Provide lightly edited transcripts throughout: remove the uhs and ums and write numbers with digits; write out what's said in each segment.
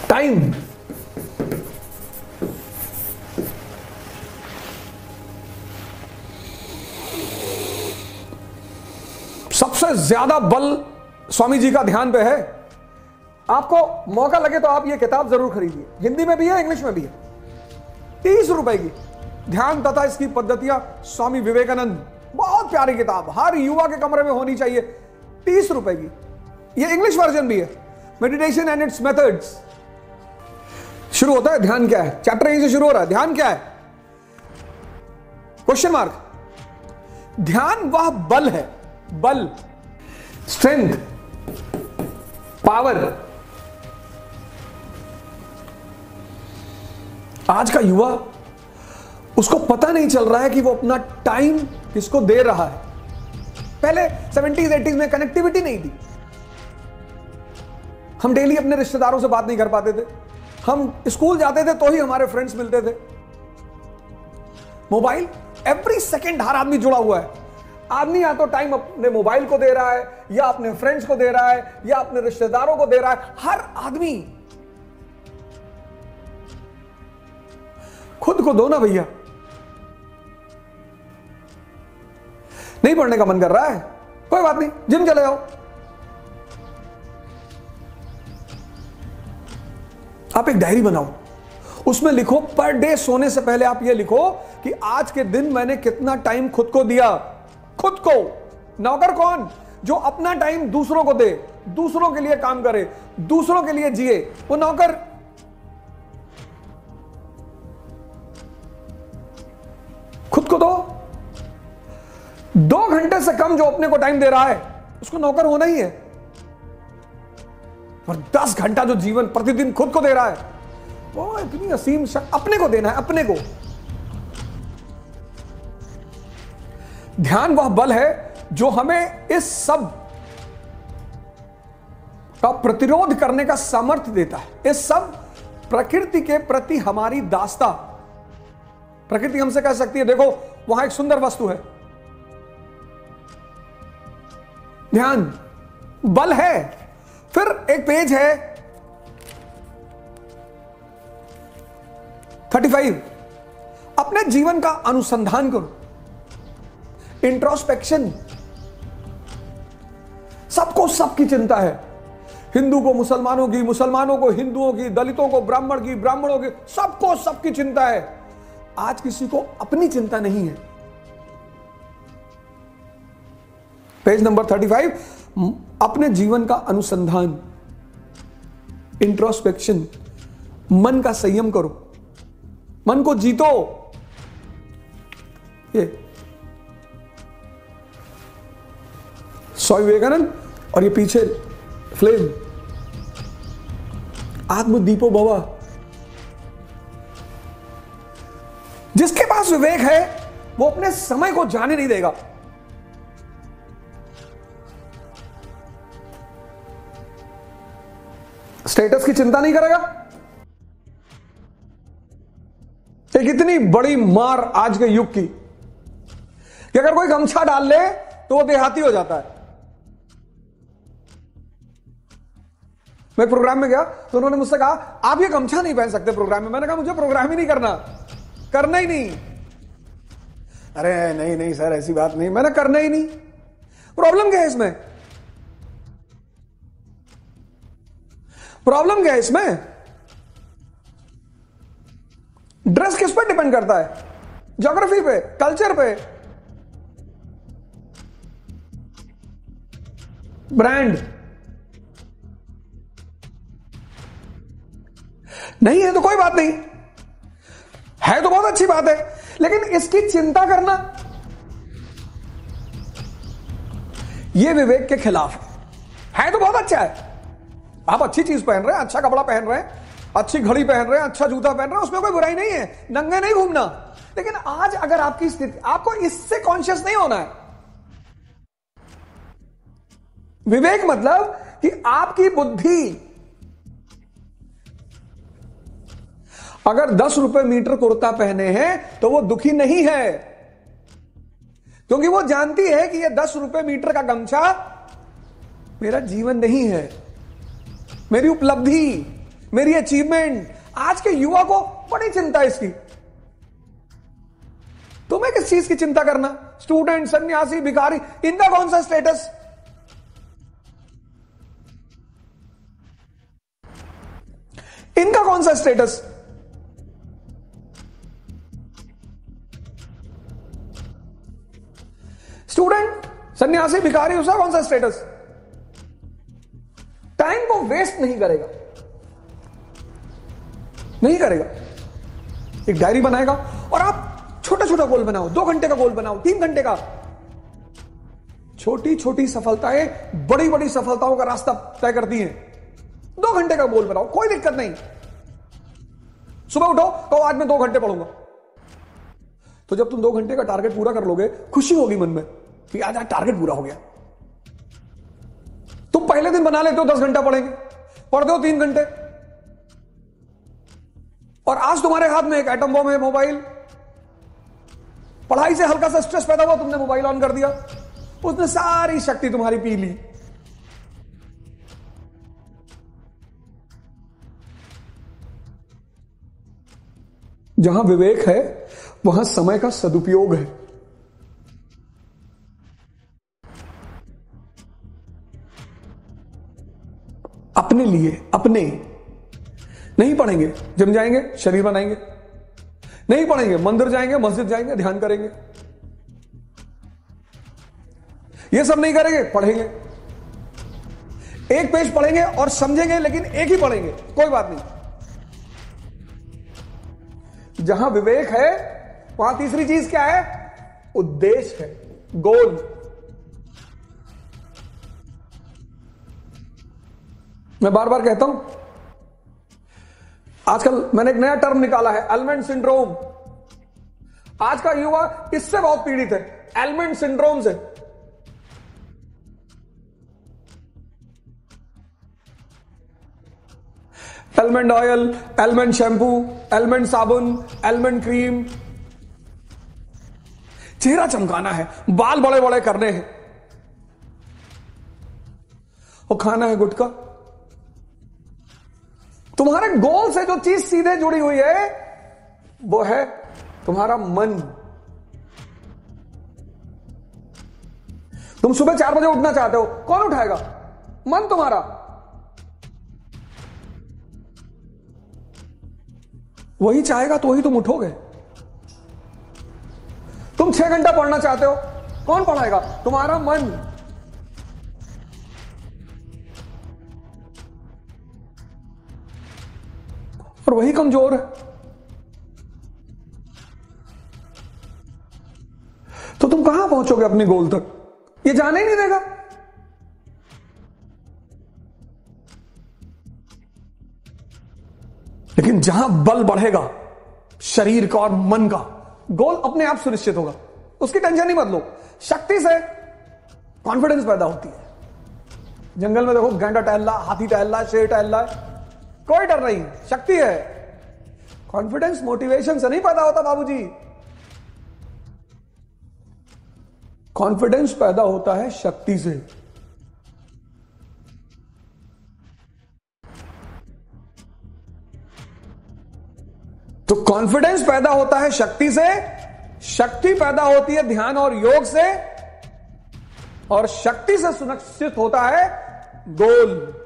Time. सबसे ज्यादा बल स्वामी जी का ध्यान पे है। आपको मौका लगे तो आप ये किताब जरूर खरीदिए, हिंदी में भी है, इंग्लिश में भी है, 30 रुपए की, ध्यान तथा इसकी पद्धतियां, स्वामी विवेकानंद। बहुत प्यारी किताब, हर युवा के कमरे में होनी चाहिए, 30 रुपए की। ये इंग्लिश वर्जन भी है, मेडिटेशन एंड इट्स मेथड्स। शुरू होता है ध्यान क्या है, चैप्टर यहीं से शुरू हो रहा है। ध्यान क्या है? Question mark. ध्यान वह बल है, बल, स्ट्रेंथ, पावर। आज का युवा, उसको पता नहीं चल रहा है कि वो अपना टाइम किसको दे रहा है। पहले 70s 80s में कनेक्टिविटी नहीं थी, हम डेली अपने रिश्तेदारों से बात नहीं कर पाते थे, हम स्कूल जाते थे तो ही हमारे फ्रेंड्स मिलते थे। मोबाइल, एवरी सेकेंड हर आदमी जुड़ा हुआ है। आदमी या तो टाइम अपने मोबाइल को दे रहा है, या अपने फ्रेंड्स को दे रहा है, या अपने रिश्तेदारों को दे रहा है। हर आदमी। खुद को दो ना भैया। नहीं पढ़ने का मन कर रहा है, कोई बात नहीं, जिम चले जाओ। आप एक डायरी बनाओ, उसमें लिखो, पर डे सोने से पहले आप ये लिखो कि आज के दिन मैंने कितना टाइम खुद को दिया। खुद को। नौकर कौन? जो अपना टाइम दूसरों को दे, दूसरों के लिए काम करे, दूसरों के लिए जिए, वो नौकर। खुद को दो। 2 घंटे से कम जो अपने को टाइम दे रहा है, उसको नौकर होना ही है। और 10 घंटा जो जीवन प्रतिदिन खुद को दे रहा है, वो इतनी असीम अपने को देना है, अपने को। ध्यान वह बल है जो हमें इस सब का प्रतिरोध करने का सामर्थ्य देता है। इस सब प्रकृति के प्रति हमारी दास्ता। प्रकृति हमसे कह सकती है, देखो वहां एक सुंदर वस्तु है, ध्यान बल है। फिर एक पेज है 35, अपने जीवन का अनुसंधान करो, इंट्रोस्पेक्शन। सबको सबकी चिंता है, हिंदू को मुसलमानों की, मुसलमानों को हिंदुओं की, दलितों को ब्राह्मण की, ब्राह्मणों की, सबको सबकी चिंता है। आज किसी को अपनी चिंता नहीं है। पेज नंबर 35, अपने जीवन का अनुसंधान, इंट्रोस्पेक्शन। मन का संयम करो, मन को जीतो। ये स्वामी विवेकानंद, और ये पीछे फ्लेम, आत्मदीपो भवा। जिसके पास विवेक है वो अपने समय को जाने नहीं देगा। स्टेटस की चिंता नहीं करेगा। एक इतनी बड़ी मार आज के युग की कि अगर कोई गमछा डाल ले तो वो देहाती हो जाता है। मैं प्रोग्राम में गया तो उन्होंने मुझसे कहा, आप ये गमछा नहीं पहन सकते प्रोग्राम में। मैंने कहा, मुझे प्रोग्राम ही नहीं करना, करना ही नहीं। अरे नहीं नहीं सर, ऐसी बात नहीं, मैंने करना ही नहीं। प्रॉब्लम क्या है इसमें? प्रॉब्लम क्या है इसमें? ड्रेस किस पर डिपेंड करता है? ज्योग्राफी पे, कल्चर पे, ब्रांड। नहीं है तो कोई बात नहीं, है तो बहुत अच्छी बात है, लेकिन इसकी चिंता करना यह विवेक के खिलाफ है। तो बहुत अच्छा है, आप अच्छी चीज पहन रहे हैं, अच्छा कपड़ा पहन रहे हैं, अच्छी घड़ी पहन रहे हैं, अच्छा जूता पहन रहे हैं, उसमें कोई बुराई नहीं है, नंगे नहीं घूमना। लेकिन आज अगर आपकी स्थिति, आपको इससे कॉन्शियस नहीं होना है। विवेक मतलब कि आपकी बुद्धि अगर 10 रुपए मीटर कुर्ता पहने हैं तो वो दुखी नहीं है, क्योंकि वो जानती है कि ये 10 रुपए मीटर का गमछा मेरा जीवन नहीं है, मेरी उपलब्धि, मेरी अचीवमेंट। आज के युवा को बड़ी चिंता है इसकी। तुम्हें किस चीज की चिंता करना? स्टूडेंट, सन्यासी, भिखारी, इनका कौन सा स्टेटस? इनका कौन सा स्टेटस? स्टूडेंट, सन्यासी, भिखारी, उसका कौन सा स्टेटस? टाइम को वेस्ट नहीं करेगा, नहीं करेगा। एक डायरी बनाएगा और आप छोटा छोटा गोल बनाओ, 2 घंटे का गोल बनाओ, 3 घंटे का। छोटी छोटी सफलताएं बड़ी बड़ी सफलताओं का रास्ता तय करती हैं। 2 घंटे का गोल बनाओ, कोई दिक्कत नहीं। सुबह उठो, कहो आज मैं 2 घंटे पढ़ूंगा। तो जब तुम 2 घंटे का टारगेट पूरा कर लोगे, खुशी होगी मन में कि आज टारगेट पूरा हो गया। तुम पहले दिन बना लेते हो 10 घंटा पढ़ेंगे, पढ़ते हो 3 घंटे, और आज तुम्हारे हाथ में एक एटम बम है, मोबाइल। पढ़ाई से हल्का सा स्ट्रेस पैदा हुआ, तुमने मोबाइल ऑन कर दिया, उसने सारी शक्ति तुम्हारी पी ली। जहां विवेक है वहां समय का सदुपयोग है। अपने लिए, अपने नहीं पढ़ेंगे, जिम जाएंगे, शरीर बनाएंगे। नहीं पढ़ेंगे, मंदिर जाएंगे, मस्जिद जाएंगे, ध्यान करेंगे। ये सब नहीं करेंगे, पढ़ेंगे। एक पेज पढ़ेंगे और समझेंगे, लेकिन एक ही पढ़ेंगे, कोई बात नहीं। जहां विवेक है वहां तीसरी चीज क्या है? उद्देश्य है, गोल। मैं बार बार कहता हूं, आजकल मैंने एक नया टर्म निकाला है, एलिमेंट सिंड्रोम। आज का युवा इससे बहुत पीड़ित है, एलिमेंट सिंड्रोम से। Element oil, element shampoo, element साबुन, एलिमेंट क्रीम। चेहरा चमकाना है, बाल बड़े बड़े करने हैं, और खाना है गुटखा। तुम्हारे गोल से जो चीज सीधे जुड़ी हुई है वो है तुम्हारा मन। तुम सुबह 4 बजे उठना चाहते हो, कौन उठाएगा? मन तुम्हारा। वही चाहेगा तो ही तुम उठोगे। तुम 6 घंटा पढ़ना चाहते हो, कौन पढ़ाएगा? तुम्हारा मन। और वही कमजोर है। तो तुम कहां पहुंचोगे अपने गोल तक? ये जाने ही नहीं देगा। लेकिन जहां बल बढ़ेगा शरीर का और मन का, गोल अपने आप सुनिश्चित होगा, उसकी टेंशन ही मत लो। शक्ति से कॉन्फिडेंस पैदा होती है। जंगल में देखो, गैंडा टहल रहा, हाथी टहल रहा, शेर टहल रहा है, कोई डर नहीं, शक्ति है। कॉन्फिडेंस मोटिवेशन से नहीं पैदा होता बाबूजी। कॉन्फिडेंस पैदा होता है शक्ति से। तो कॉन्फिडेंस पैदा होता है शक्ति से, शक्ति पैदा होती है ध्यान और योग से, और शक्ति से सुनिश्चित होता है गोल।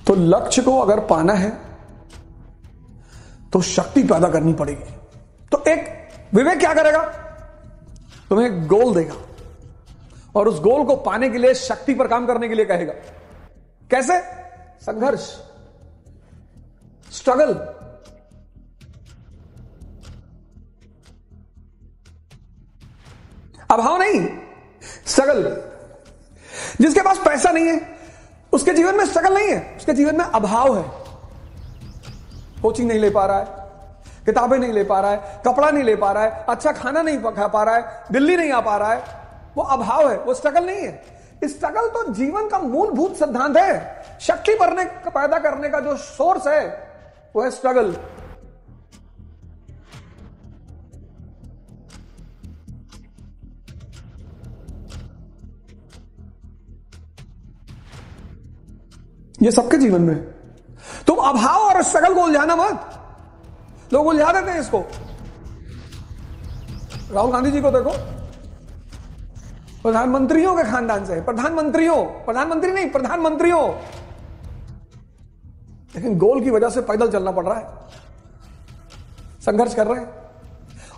तो लक्ष्य को अगर पाना है तो शक्ति पैदा करनी पड़ेगी। तो एक विवेक क्या करेगा? तुम्हें एक गोल देगा और उस गोल को पाने के लिए शक्ति पर काम करने के लिए कहेगा। कैसे? संघर्ष, स्ट्रगल। अभाव नहीं, स्ट्रगल। जिसके पास पैसा नहीं है उसके जीवन में स्ट्रगल नहीं है, उसके जीवन में अभाव है। कोचिंग नहीं ले पा रहा है, किताबें नहीं ले पा रहा है, कपड़ा नहीं ले पा रहा है, अच्छा खाना नहीं खा पा रहा है, दिल्ली नहीं आ पा रहा है, वो अभाव है, वो स्ट्रगल नहीं है। स्ट्रगल तो जीवन का मूलभूत सिद्धांत है। शक्ति पैदा करने का जो सोर्स है वो है स्ट्रगल। ये सबके जीवन में है। तुम अभाव और स्ट्रगल को उलझाना मत। लोग उलझा देते हैं इसको। राहुल गांधी जी को देखो, प्रधानमंत्रियों के खानदान से, प्रधानमंत्री नहीं, प्रधानमंत्रियों, लेकिन गोल की वजह से पैदल चलना पड़ रहा है, संघर्ष कर रहे हैं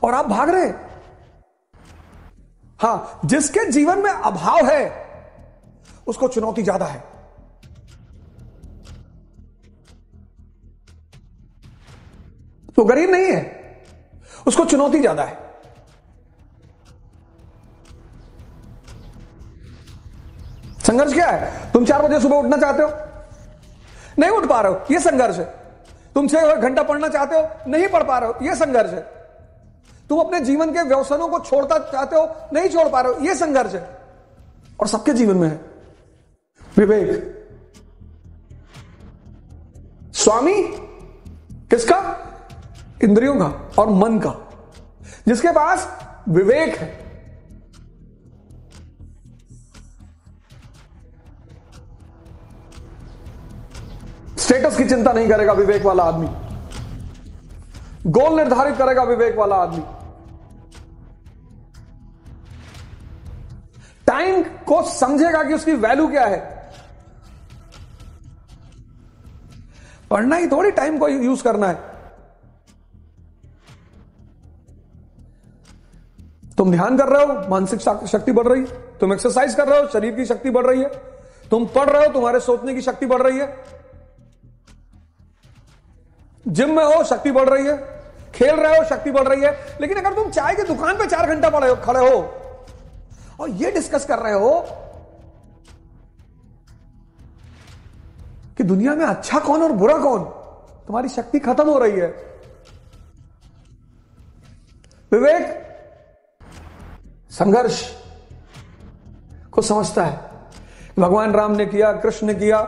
और आप भाग रहे हैं। हां, जिसके जीवन में अभाव है उसको चुनौती ज्यादा है। वो गरीब नहीं है, उसको चुनौती ज्यादा है। संघर्ष क्या है? तुम 4 बजे सुबह उठना चाहते हो, नहीं उठ पा रहे हो, यह संघर्ष है। तुम 6 घंटा पढ़ना चाहते हो, नहीं पढ़ पा रहे हो, यह संघर्ष है। तुम अपने जीवन के व्यसनों को छोड़ना चाहते हो, नहीं छोड़ पा रहे हो, यह संघर्ष है। और सबके जीवन में है विवेक। स्वामी किसका? इंद्रियों का और मन का। जिसके पास विवेक है, स्टेटस की चिंता नहीं करेगा विवेक वाला आदमी, गोल निर्धारित करेगा विवेक वाला आदमी, टाइम को समझेगा कि उसकी वैल्यू क्या है। पढ़ना ही थोड़ी टाइम को यूज करना है। तुम ध्यान कर रहे हो, मानसिक शक्ति बढ़ रही है। तुम एक्सरसाइज कर रहे हो, शरीर की शक्ति बढ़ रही है। तुम पढ़ रहे हो, तुम्हारे सोचने की शक्ति बढ़ रही है। जिम में हो, शक्ति बढ़ रही है। खेल रहे हो, शक्ति बढ़ रही है। लेकिन अगर तुम चाय की दुकान पे 4 घंटा खड़े हो और ये डिस्कस कर रहे हो कि दुनिया में अच्छा कौन और बुरा कौन, तुम्हारी शक्ति खत्म हो रही है। विवेक संघर्ष को समझता है। भगवान राम ने किया, कृष्ण ने किया।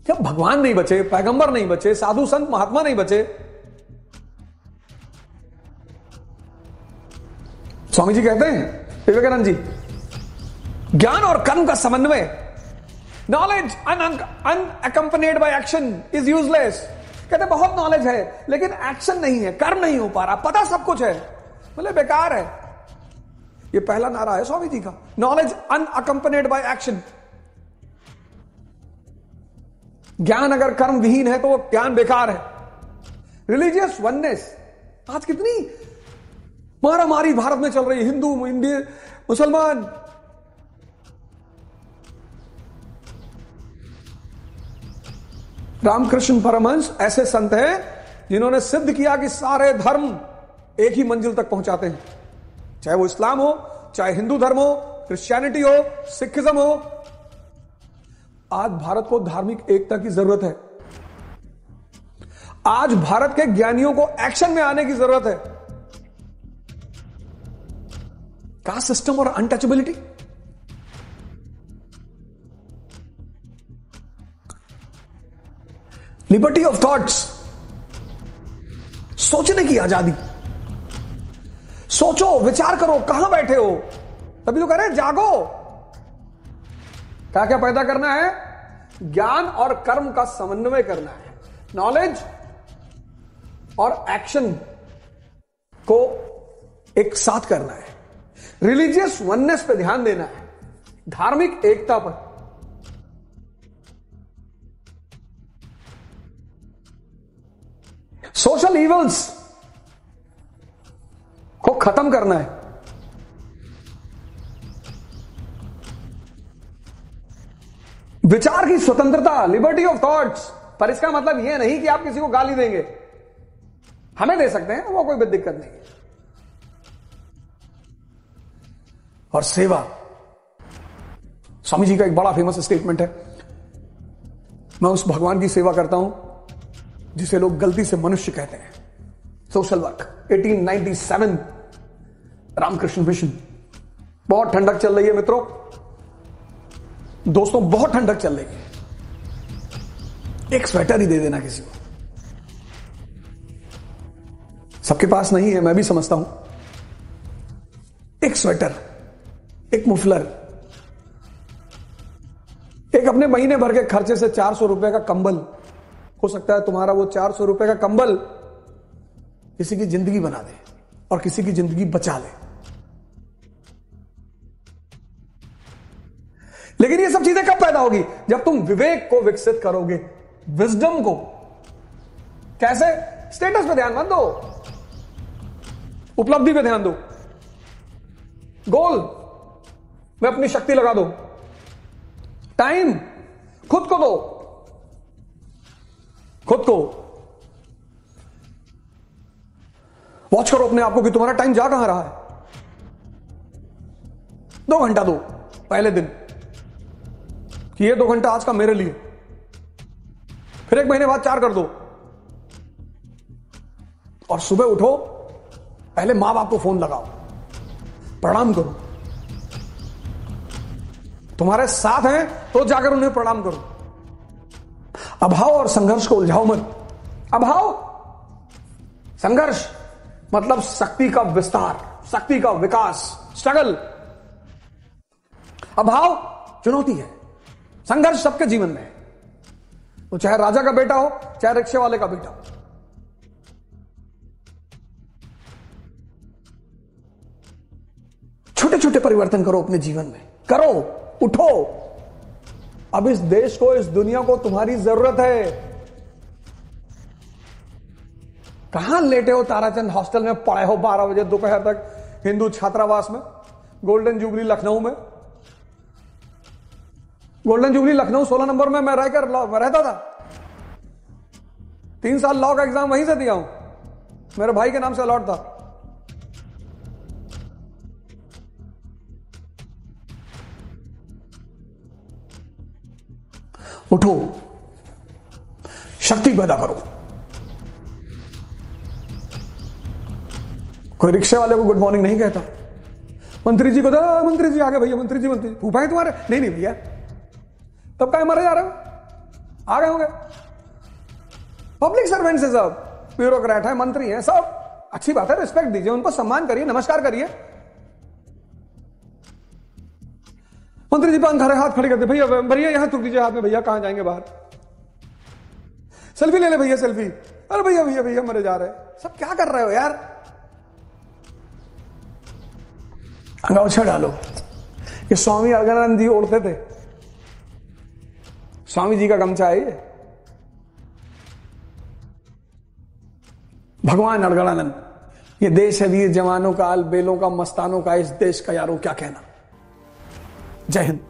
जब भगवान नहीं बचे, पैगंबर नहीं बचे, साधु संत महात्मा नहीं बचे, स्वामी जी कहते हैं, विवेकानंद जी, ज्ञान और कर्म का समन्वय, knowledge unaccompanied by action is useless. कहते बहुत नॉलेज है लेकिन एक्शन नहीं है, कर्म नहीं हो पा रहा, पता सब कुछ है, मतलब बेकार है। ये पहला नारा है स्वामी जी का, नॉलेज अनअकम्पनीड बाय एक्शन। ज्ञान अगर कर्म विहीन है तो वो ज्ञान बेकार है। रिलीजियस वननेस, आज कितनी मारामारी भारत में चल रही है, हिंदू मुसलमान। रामकृष्ण परमहंस ऐसे संत हैं जिन्होंने सिद्ध किया कि सारे धर्म एक ही मंजिल तक पहुंचाते हैं, चाहे वो इस्लाम हो, चाहे हिंदू धर्म हो, क्रिश्चियनिटी हो, सिखिज्म हो। आज भारत को धार्मिक एकता की जरूरत है। आज भारत के ज्ञानियों को एक्शन में आने की जरूरत है। कास्ट सिस्टम और अनटचेबिलिटी, लिबर्टी ऑफ थॉट्स, सोचने की आजादी। सोचो, विचार करो, कहां बैठे हो। तभी तो कह रहे हैं जागो। क्या क्या पैदा करना है? ज्ञान और कर्म का समन्वय करना है, नॉलेज और एक्शन को एक साथ करना है, रिलीजियस वननेस पे ध्यान देना है, धार्मिक एकता पर। सोशल इवल्स को खत्म करना है। विचार की स्वतंत्रता, लिबर्टी ऑफ थॉट्स। पर इसका मतलब यह नहीं कि आप किसी को गाली देंगे, हमें दे सकते हैं, वो कोई दिक्कत नहीं है। और सेवा, स्वामी जी का एक बड़ा फेमस स्टेटमेंट है, मैं उस भगवान की सेवा करता हूं जिसे लोग गलती से मनुष्य कहते हैं। Social work, 1897 Ramakrishna Mission. बहुत ठंडक चल रही है मित्रों, दोस्तों, बहुत ठंडक चल रही है। एक स्वेटर ही दे देना किसी को। सबके पास नहीं है, मैं भी समझता हूं। एक स्वेटर, एक मुफलर, एक अपने महीने भर के खर्चे से 400 रुपए का कंबल, हो सकता है तुम्हारा वो 400 रुपए का कंबल किसी की जिंदगी बना दे और किसी की जिंदगी बचा ले। लेकिन ये सब चीजें कब पैदा होगी? जब तुम विवेक को विकसित करोगे, विजडम को। कैसे? स्टेटस पे ध्यान मत दो, उपलब्धि पे ध्यान दो, गोल में अपनी शक्ति लगा दो, टाइम खुद को दो, खुद को वॉच करो अपने आप को कि तुम्हारा टाइम जा कहां रहा है। 2 घंटा दो पहले दिन कि ये 2 घंटा आज का मेरे लिए, फिर 1 महीने बाद 4 कर दो, और सुबह उठो पहले मां बाप को फोन लगाओ, प्रणाम करो, तुम्हारे साथ हैं तो जाकर उन्हें प्रणाम करो। अभाव और संघर्ष को उलझाओ मत। अभाव, संघर्ष मतलब शक्ति का विस्तार, शक्ति का विकास, स्ट्रगल। अभाव चुनौती है, संघर्ष सबके जीवन में है, वो चाहे राजा का बेटा हो चाहे रिक्शे वाले का बेटा हो। छोटे छोटे परिवर्तन करो अपने जीवन में, करो, उठो। अब इस देश को, इस दुनिया को तुम्हारी जरूरत है। कहां लेटे हो ताराचंद हॉस्टल में, पड़े हो 12 बजे दोपहर तक हिंदू छात्रावास में, गोल्डन जुबली लखनऊ में। गोल्डन जुबली लखनऊ 16 नंबर में मैं रहता था। 3 साल लॉ का एग्जाम वहीं से दिया हूं, मेरे भाई के नाम से अलॉट था। उठो, शक्ति पैदा करो। कोई रिक्शे वाले को गुड मॉर्निंग नहीं कहता, मंत्री जी को तो मंत्री जी आ गए भैया, मंत्री जी, मंत्री फूफा है तुम्हारे? नहीं नहीं भैया, तब क्या मरे जा रहे हो, आ गए होंगे। पब्लिक सर्वेंट्स है सब, ब्यूरोक्रेट है, मंत्री है सब, अच्छी बात है, रिस्पेक्ट दीजिए, उनको सम्मान करिए, नमस्कार करिए। मंत्री जी खड़े हाथ खड़े करते, भैया भैया यहां थूक दीजिए हाथ में, भैया कहां जाएंगे बाहर, सेल्फी ले ले भैया, सेल्फी, अरे भैया भैया भैया मरे जा रहे, सब क्या कर रहे हो यार। अंगोछा डालो। ये स्वामी अगनानंद जी ओढ़ते थे, स्वामी जी का गमछा है ये। भगवान अड़गड़ानंद, ये देश है वीर जवानों का, बेलों का, मस्तानों का, इस देश का यारों क्या कहना। जय हिंद।